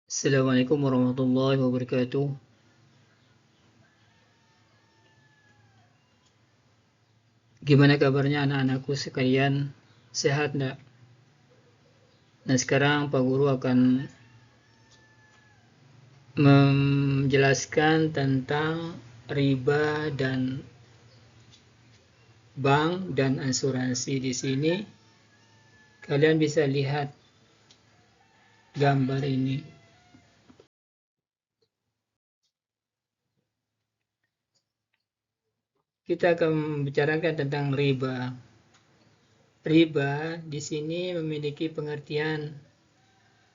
Assalamualaikum warahmatullahi wabarakatuh. Gimana kabarnya anak-anakku sekalian? Sehat enggak? Nah, sekarang Pak Guru akan menjelaskan tentang riba dan bank dan asuransi. Di sini kalian bisa lihat gambar ini. Kita akan membicarakan tentang riba. Riba di sini memiliki pengertian.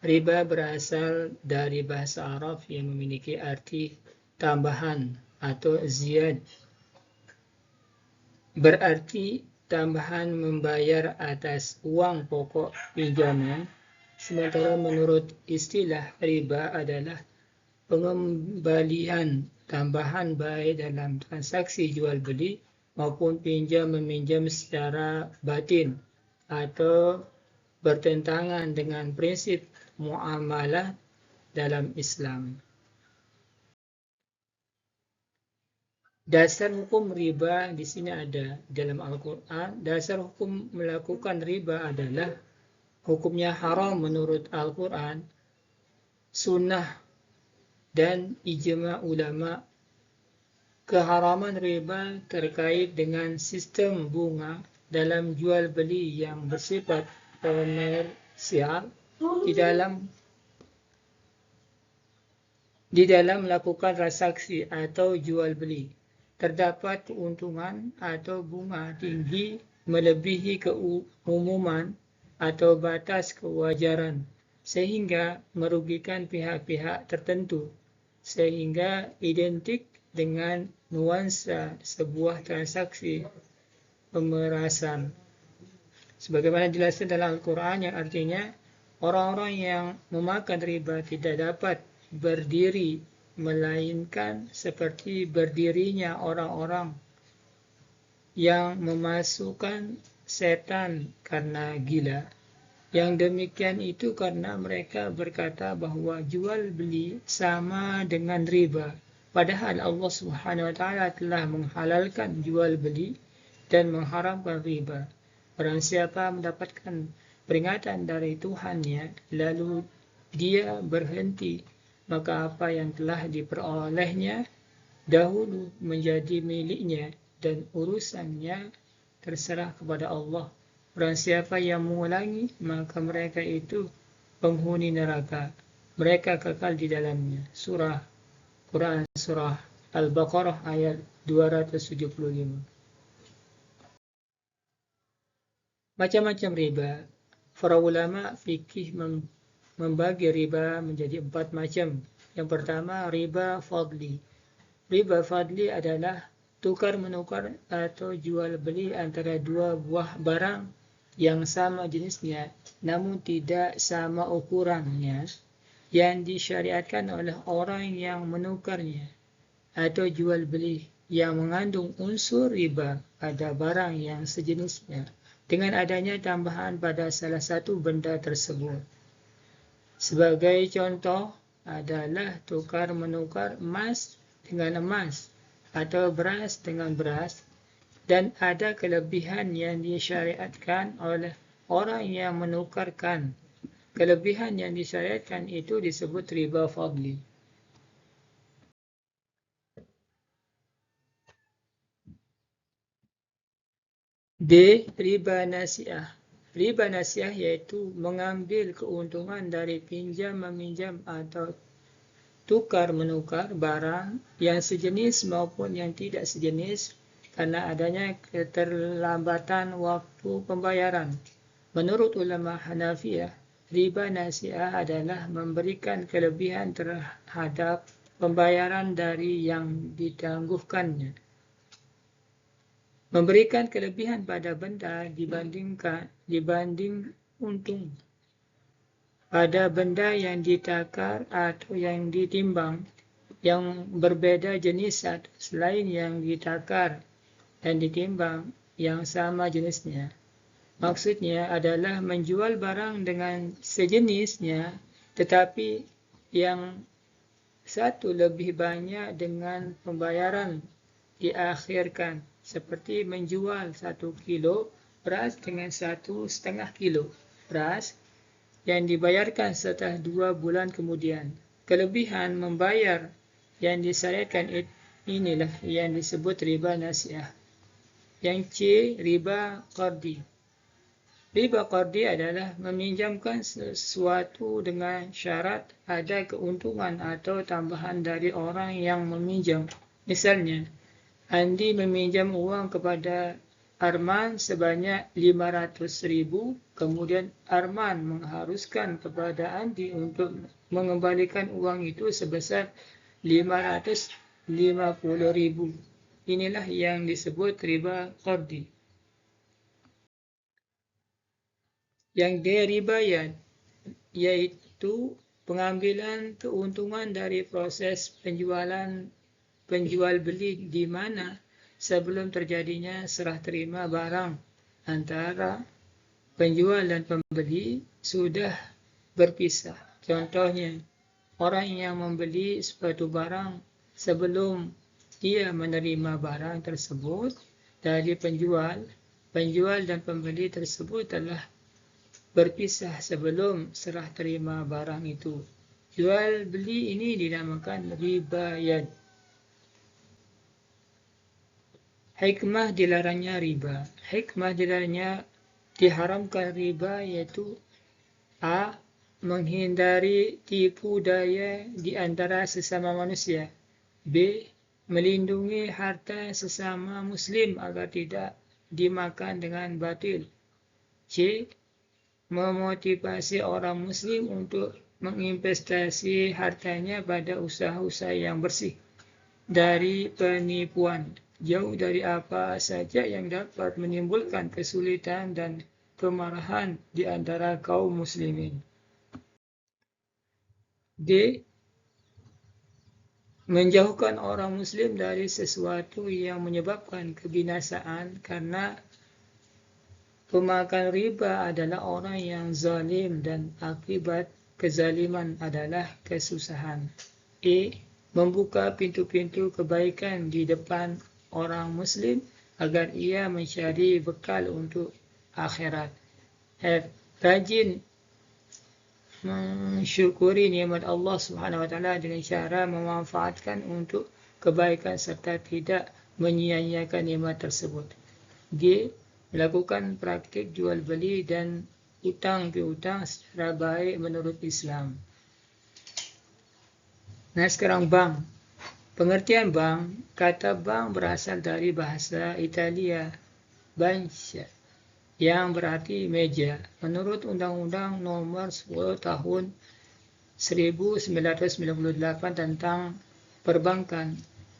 Riba berasal dari bahasa Arab yang memiliki arti tambahan atau ziyad. Berarti tambahan membayar atas uang pokok pinjaman, sementara menurut istilah riba adalah pengembalian tambahan baik dalam transaksi jual beli maupun pinjam meminjam secara batin atau bertentangan dengan prinsip muamalah dalam Islam. Dasar hukum riba di sini ada dalam Al-Quran. Dasar hukum melakukan riba adalah hukumnya haram menurut Al-Quran, sunnah, dan ijma ulama. Keharaman riba terkait dengan sistem bunga dalam jual beli yang bersifat komersial di dalam melakukan transaksi atau jual beli. Terdapat keuntungan atau bunga tinggi melebihi keumuman atau batas kewajaran sehingga merugikan pihak-pihak tertentu, sehingga identik dengan nuansa sebuah transaksi pemerasan. Sebagaimana dijelaskan dalam Al-Quran yang artinya orang-orang yang memakan riba tidak dapat berdiri melainkan seperti berdirinya orang-orang yang memasukkan setan karena gila. Yang demikian itu karena mereka berkata bahwa jual beli sama dengan riba. Padahal Allah Subhanahu wa taala telah menghalalkan jual beli dan mengharamkan riba. Barang siapa mendapatkan peringatan dari Tuhannya lalu dia berhenti, maka apa yang telah diperolehnya dahulu menjadi miliknya dan urusannya terserah kepada Allah. Barang siapa yang mengulangi, maka mereka itu penghuni neraka. Mereka kekal di dalamnya. Quran Surah Al-Baqarah ayat 275. Macam-macam riba. Para ulama fikih membagi riba menjadi 4 macam. Yang pertama, riba fadli. Riba fadli adalah tukar-menukar atau jual beli antara dua buah barang yang sama jenisnya namun tidak sama ukurannya yang disyariatkan oleh orang yang menukarnya, atau jual beli yang mengandung unsur riba pada barang yang sejenisnya dengan adanya tambahan pada salah satu benda tersebut. Sebagai contoh adalah tukar-menukar emas dengan emas atau beras dengan beras, dan ada kelebihan yang disyariatkan oleh orang yang menukarkan. Kelebihan yang disyariatkan itu disebut riba fadli. D. Riba nasiah. Riba nasiah yaitu mengambil keuntungan dari pinjam-meminjam atau tukar-menukar barang yang sejenis maupun yang tidak sejenis karena adanya keterlambatan waktu pembayaran. Menurut ulama Hanafiyah, riba nasiah adalah memberikan kelebihan terhadap pembayaran dari yang ditangguhkannya. Memberikan kelebihan pada benda dibanding untung pada benda yang ditakar atau yang ditimbang yang berbeda jenis atau selain yang ditakar dan ditimbang yang sama jenisnya. Maksudnya adalah menjual barang dengan sejenisnya tetapi yang satu lebih banyak dengan pembayaran diakhirkan, seperti menjual 1 kilo beras dengan 1,5 kilo beras yang dibayarkan setelah 2 bulan kemudian. Kelebihan membayar yang disyariatkan inilah yang disebut riba nasiah. Yang C, riba qardi. Riba qardi adalah meminjamkan sesuatu dengan syarat ada keuntungan atau tambahan dari orang yang meminjam. Misalnya, Andi meminjam uang kepada Arman sebanyak 500.000, kemudian Arman mengharuskan kepada Andi untuk mengembalikan uang itu sebesar 550.000. Inilah yang disebut riba qardi. Yang D, riba yad, yaitu pengambilan keuntungan dari proses penjual beli di mana sebelum terjadinya serah terima barang antara penjual dan pembeli sudah berpisah. Contohnya, orang yang membeli suatu barang sebelum ia menerima barang tersebut dari penjual dan pembeli tersebut telah berpisah sebelum serah terima barang itu. Jual beli ini dinamakan riba yad. Hikmah dilarangnya riba. Hikmah diharamkan riba yaitu A, menghindari tipu daya di antara sesama manusia. B, melindungi harta sesama muslim agar tidak dimakan dengan batil. C, memotivasi orang muslim untuk menginvestasi hartanya pada usaha-usaha yang bersih dari penipuan, jauh dari apa saja yang dapat menimbulkan kesulitan dan kemarahan di antara kaum muslimin. D, menjauhkan orang muslim dari sesuatu yang menyebabkan kebinasaan, karena pemakan riba adalah orang yang zalim dan akibat kezaliman adalah kesusahan. E, membuka pintu-pintu kebaikan di depan orang muslim agar ia mencari bekal untuk akhirat. F, rajin mensyukuri nikmat Allah Subhanahu wa taala dengan cara memanfaatkan untuk kebaikan serta tidak menyia-nyiakan nikmat tersebut. G, melakukan praktik jual beli dan utang piutang secara baik menurut Islam. Nah, sekarang bank. Pengertian bank, kata bank berasal dari bahasa Italia banca, yang berarti meja. Menurut Undang-Undang Nomor 10 Tahun 1998 tentang perbankan,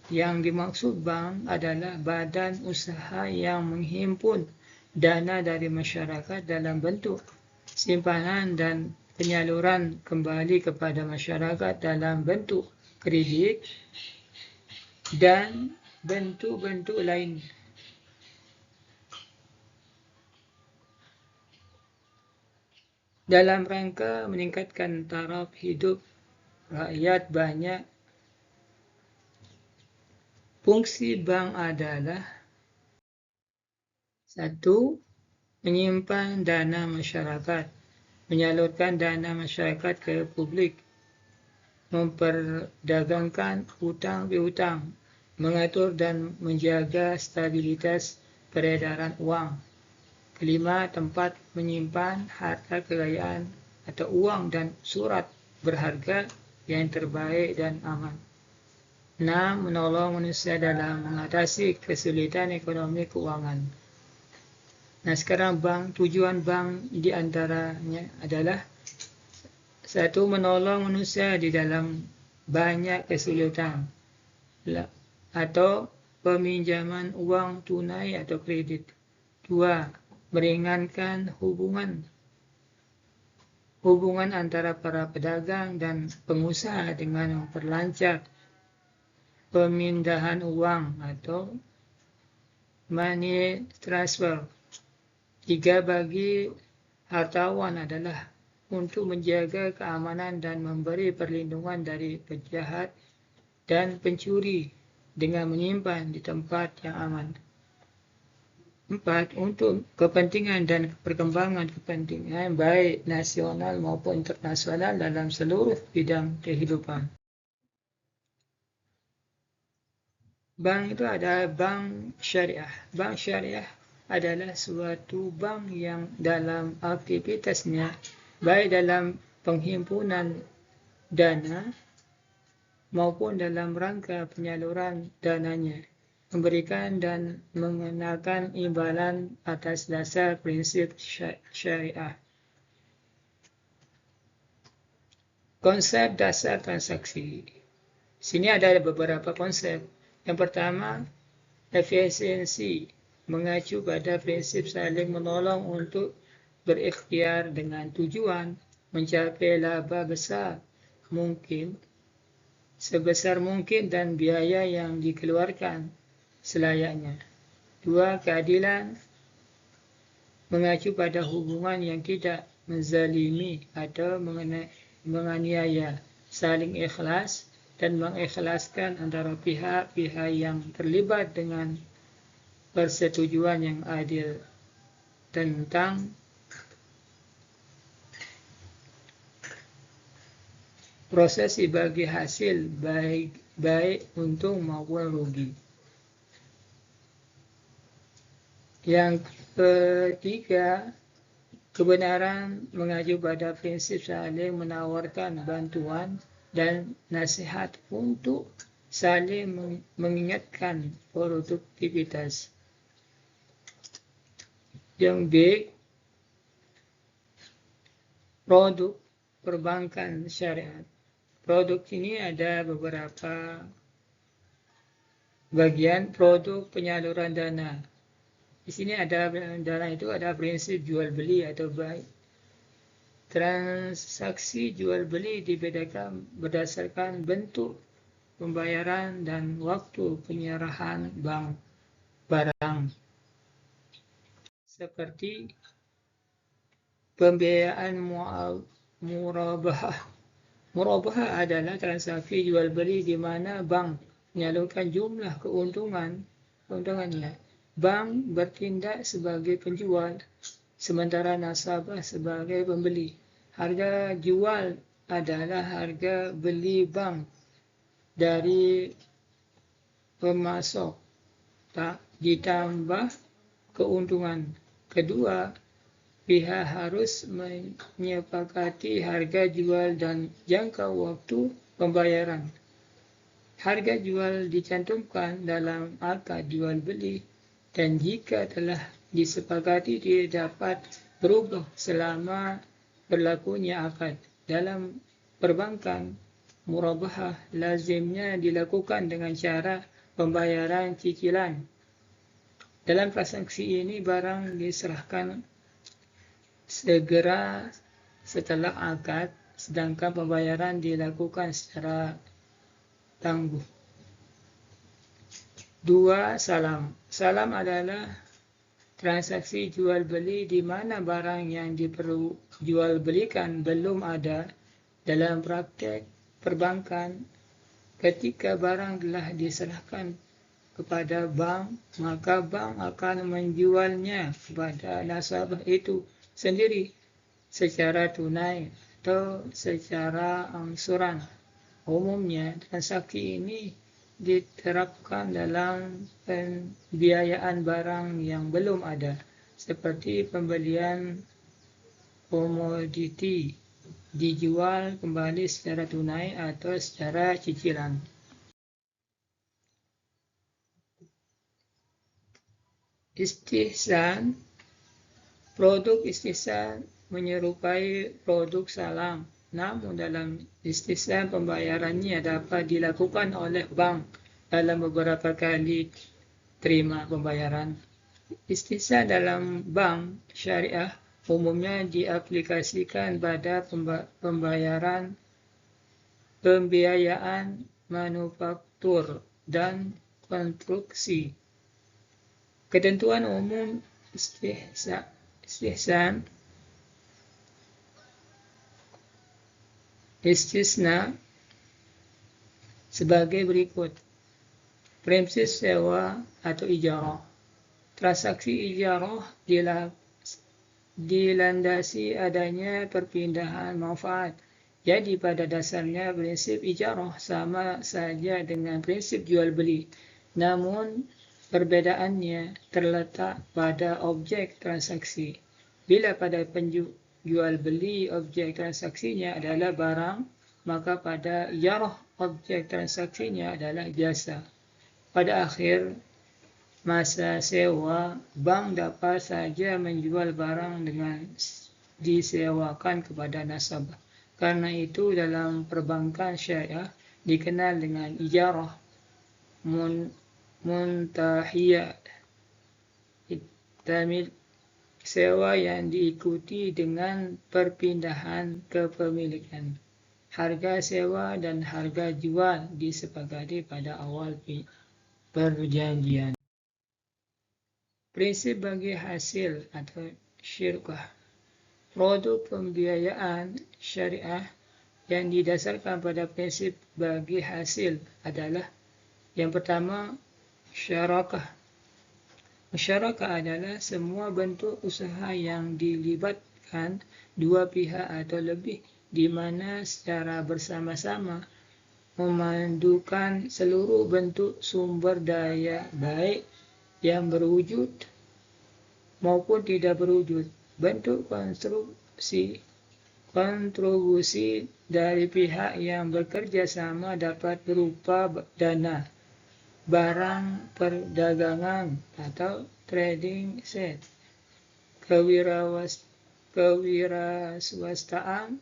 yang dimaksud bank adalah badan usaha yang menghimpun dana dari masyarakat dalam bentuk simpanan dan penyaluran kembali kepada masyarakat dalam bentuk kredit dan bentuk-bentuk lain. Dalam rangka meningkatkan taraf hidup rakyat banyak, fungsi bank adalah 1. Menyimpan dana masyarakat, menyalurkan dana masyarakat ke publik, memperdagangkan hutang piutang, mengatur dan menjaga stabilitas peredaran uang. Kelima, tempat menyimpan harta kekayaan atau uang dan surat berharga yang terbaik dan aman. 6. Menolong manusia dalam mengatasi kesulitan ekonomi keuangan. Nah, sekarang bank, tujuan bank diantaranya adalah 1. Menolong manusia di dalam banyak kesulitan atau peminjaman uang tunai atau kredit. 2. Meringankan hubungan antara para pedagang dan pengusaha dengan memperlancar pemindahan uang atau money transfer. 3. Bagi hartawan adalah untuk menjaga keamanan dan memberi perlindungan dari penjahat dan pencuri dengan menyimpan di tempat yang aman. 4. Untuk kepentingan dan perkembangan kepentingan baik nasional maupun internasional dalam seluruh bidang kehidupan. Bank itu adalah bank syariah. Bank syariah adalah suatu bank yang dalam aktivitasnya, baik dalam penghimpunan dana maupun dalam rangka penyaluran dananya, memberikan dan mengenakan imbalan atas dasar prinsip syariah. Konsep dasar transaksi. Sini ada beberapa konsep. Yang pertama, efisiensi, mengacu pada prinsip saling menolong untuk berikhtiar dengan tujuan mencapai laba besar mungkin, sebesar mungkin dan biaya yang dikeluarkan selayaknya. 2. Keadilan, mengacu pada hubungan yang tidak menzalimi atau menganiaya, saling ikhlas dan mengikhlaskan antara pihak-pihak yang terlibat dengan persetujuan yang adil tentang proses bagi hasil baik untung maupun rugi. Yang ketiga, kebenaran mengacu pada prinsip saling menawarkan bantuan dan nasihat untuk saling mengingatkan produktivitas. Yang B, produk perbankan syariat. Produk ini ada beberapa bagian. Produk penyaluran dana. Di sini ada dana itu ada prinsip jual beli atau buy. Transaksi jual beli dibedakan berdasarkan bentuk pembayaran dan waktu penyerahan barang. Seperti pembiayaan murabahah. Murabahah adalah transaksi jual beli di mana bank menyalurkan jumlah keuntungannya. Bank bertindak sebagai penjual, sementara nasabah sebagai pembeli. Harga jual adalah harga beli bank dari pemasok, tak ditambah keuntungan. Kedua pihak harus menyepakati harga jual dan jangka waktu pembayaran. Harga jual dicantumkan dalam akad jual beli dan jika telah disepakati tidak dapat berubah selama berlakunya akad. Dalam perbankan, murabahah lazimnya dilakukan dengan cara pembayaran cicilan. Dalam transaksi ini barang diserahkan segera setelah akad, sedangkan pembayaran dilakukan secara tangguh. 2. Salam. Salam adalah transaksi jual beli di mana barang yang diperjualbelikan belum ada. Dalam praktek perbankan, ketika barang telah diserahkan kepada bank, maka bank akan menjualnya kepada nasabah itu sendiri secara tunai atau secara angsuran. Umumnya, transaksi ini diterapkan dalam pembiayaan barang yang belum ada, seperti pembelian komoditi dijual kembali secara tunai atau secara cicilan. Istihsan. Produk istihsan menyerupai produk salam. Namun dalam istihsan pembayarannya dapat dilakukan oleh bank dalam beberapa kali terima pembayaran. Istihsan dalam bank syariah umumnya diaplikasikan pada pembiayaan manufaktur dan konstruksi. Ketentuan umum istihsan Istisna sebagai berikut. Prinsip sewa atau ijarah. Transaksi ijarah dilandasi adanya perpindahan manfaat. Jadi pada dasarnya prinsip ijarah sama saja dengan prinsip jual beli. Namun perbedaannya terletak pada objek transaksi. Bila pada penjual beli objek transaksinya adalah barang, maka pada ijarah objek transaksinya adalah jasa. Pada akhir masa sewa, bank dapat saja menjual barang dengan disewakan kepada nasabah. Karena itu dalam perbankan syariah dikenal dengan ijarah muntahiyah, tamil sewa yang diikuti dengan perpindahan kepemilikan. Harga sewa dan harga jual disepakati pada awal perjanjian. Prinsip bagi hasil atau syirkah. Produk pembiayaan syariah yang didasarkan pada prinsip bagi hasil adalah yang pertama, syarakah. Syarakah adalah semua bentuk usaha yang dilibatkan dua pihak atau lebih, di mana secara bersama-sama memandukan seluruh bentuk sumber daya baik yang berwujud maupun tidak berwujud. Bentuk kontribusi dari pihak yang bekerja sama dapat berupa dana, barang perdagangan atau trading set, kewirausahaan,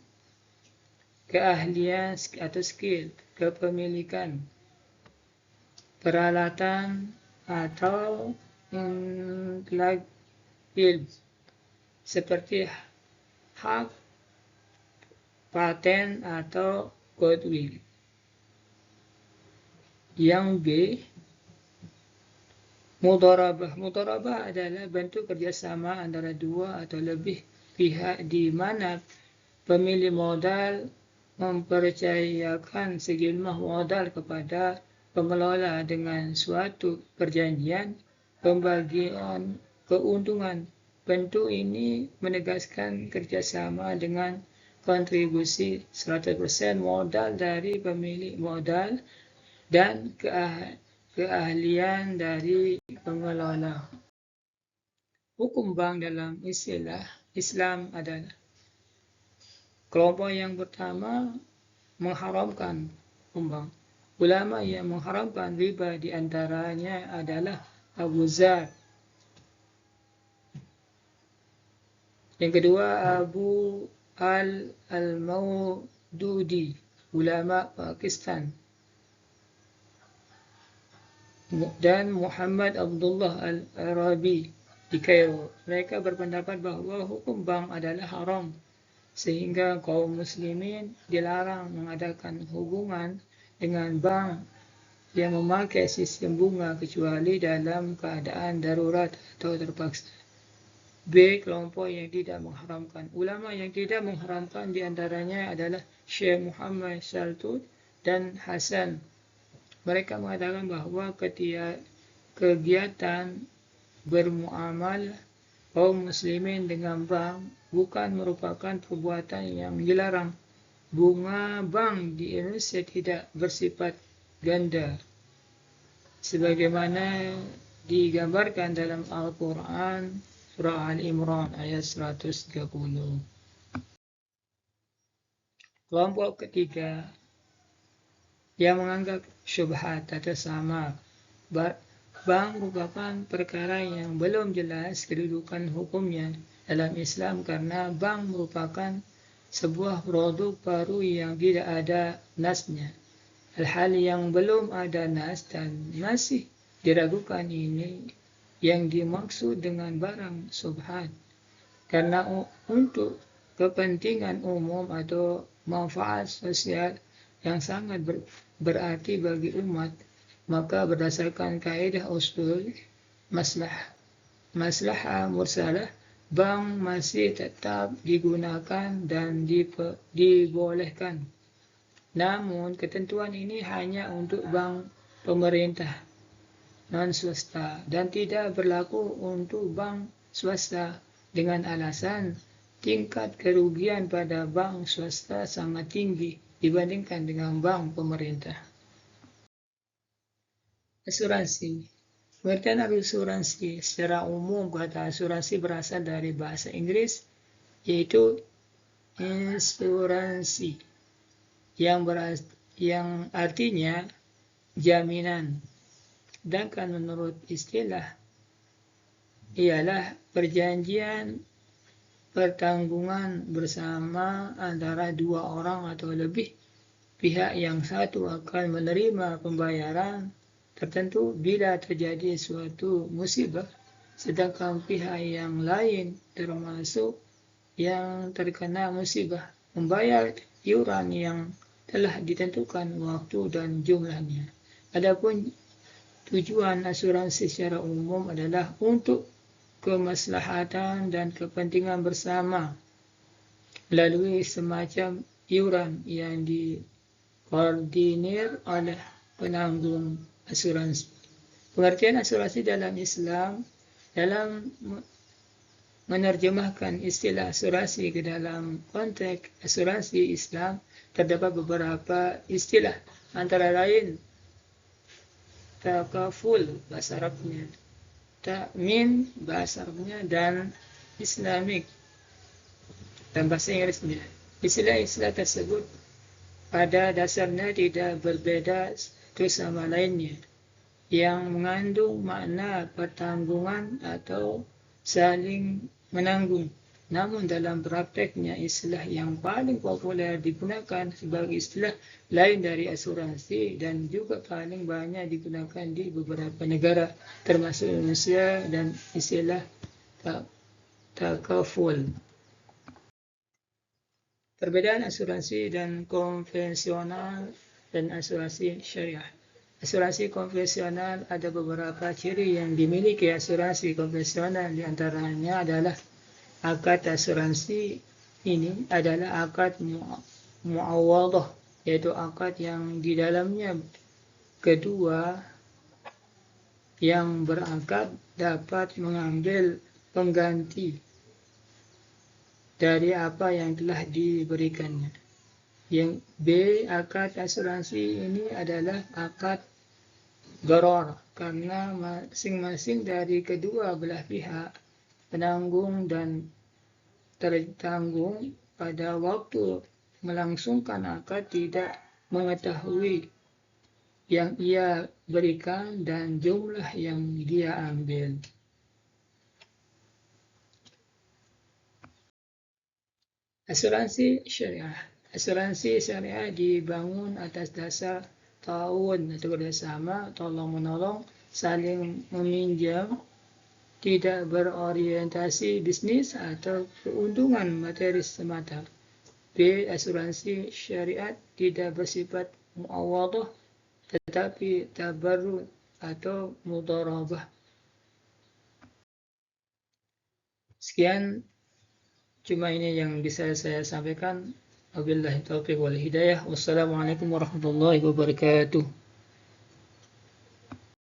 keahlian atau skill, kepemilikan, peralatan atau intelektual seperti hak, paten atau goodwill. Yang B, mudharabah. Mudharabah adalah bentuk kerjasama antara dua atau lebih pihak di mana pemilik modal mempercayakan sejumlah modal kepada pengelola dengan suatu perjanjian pembagian keuntungan. Bentuk ini menegaskan kerjasama dengan kontribusi 100% modal dari pemilik modal dan keahlian dari pengelola. Hukum bank dalam istilah Islam adalah kelompok yang pertama mengharamkan hukum bank. Ulama yang mengharamkan riba di antaranya adalah Abu Zar. Yang kedua, Abu al-Maududi, ulama Pakistan. Dan Muhammad Abdullah al-Arabi di Kairo. Mereka berpendapat bahwa hukum bank adalah haram, sehingga kaum muslimin dilarang mengadakan hubungan dengan bank yang memakai sistem bunga kecuali dalam keadaan darurat atau terpaksa. B. Kelompok yang tidak mengharamkan. Ulama yang tidak mengharamkan diantaranya adalah Syekh Muhammad Shaltut dan Hasan. Mereka mengatakan bahwa kegiatan bermuamalah kaum muslimin dengan bank bukan merupakan perbuatan yang dilarang. Bunga bank di Indonesia tidak bersifat ganda, sebagaimana digambarkan dalam Al-Quran Surah Al-Imran ayat 130. Kelompok ketiga yang menganggap syubhat atau samar. Bank merupakan perkara yang belum jelas kedudukan hukumnya dalam Islam karena bank merupakan sebuah produk baru yang tidak ada nasnya. Hal-hal yang belum ada nas dan masih diragukan ini yang dimaksud dengan barang syubhat. Karena untuk kepentingan umum atau manfaat sosial yang sangat berarti bagi umat, maka berdasarkan kaidah usul maslahah mursalah, bank masih tetap digunakan dan dibolehkan. Namun ketentuan ini hanya untuk bank pemerintah non swasta dan tidak berlaku untuk bank swasta dengan alasan tingkat kerugian pada bank swasta sangat tinggi dibandingkan dengan bank pemerintah. Asuransi. Pengertian asuransi secara umum, kata asuransi berasal dari bahasa Inggris yaitu insuransi yang artinya jaminan. Sedangkan menurut istilah ialah perjanjian pertanggungan bersama antara dua orang atau lebih pihak yang satu akan menerima pembayaran tertentu bila terjadi suatu musibah, sedangkan pihak yang lain termasuk yang terkena musibah membayar iuran yang telah ditentukan waktu dan jumlahnya. Adapun tujuan asuransi secara umum adalah untuk kemaslahatan dan kepentingan bersama melalui semacam iuran yang dikoordinir oleh penanggung asuransi. Pengertian asuransi dalam Islam dalam menerjemahkan istilah asuransi ke dalam konteks asuransi Islam terdapat beberapa istilah, antara lain takaful bahasa Arabnya, ta'min bahasa Arabnya, dan Islamic dan bahasa Inggrisnya. Istilah-istilah tersebut pada dasarnya tidak berbeda satu sama lainnya, yang mengandung makna pertanggungan atau saling menanggung. Namun dalam prakteknya istilah yang paling populer digunakan sebagai istilah lain dari asuransi dan juga paling banyak digunakan di beberapa negara termasuk Indonesia, dan istilah takaful. Perbedaan asuransi dan konvensional dan asuransi syariah. Asuransi konvensional, ada beberapa ciri yang dimiliki asuransi konvensional, diantaranya adalah akad asuransi ini adalah akad muawadah, yaitu akad yang di dalamnya kedua yang berakad dapat mengambil pengganti dari apa yang telah diberikannya. Yang B, akad asuransi ini adalah akad gharar, karena masing-masing dari kedua belah pihak, penanggung dan tertanggung, pada waktu melangsungkan akad tidak mengetahui yang ia berikan dan jumlah yang dia ambil. Asuransi syariah. Asuransi syariah dibangun atas dasar ta'awun atau kerjasama, tolong-menolong, saling meminjam, tidak berorientasi bisnis atau keuntungan materi semata. B. Asuransi syariat tidak bersifat muawadah tetapi tabarrud atau mudharabah. Sekian, cuma ini yang bisa saya sampaikan. Wabillahi taufiq wal hidayah. Wassalamualaikum warahmatullahi wabarakatuh.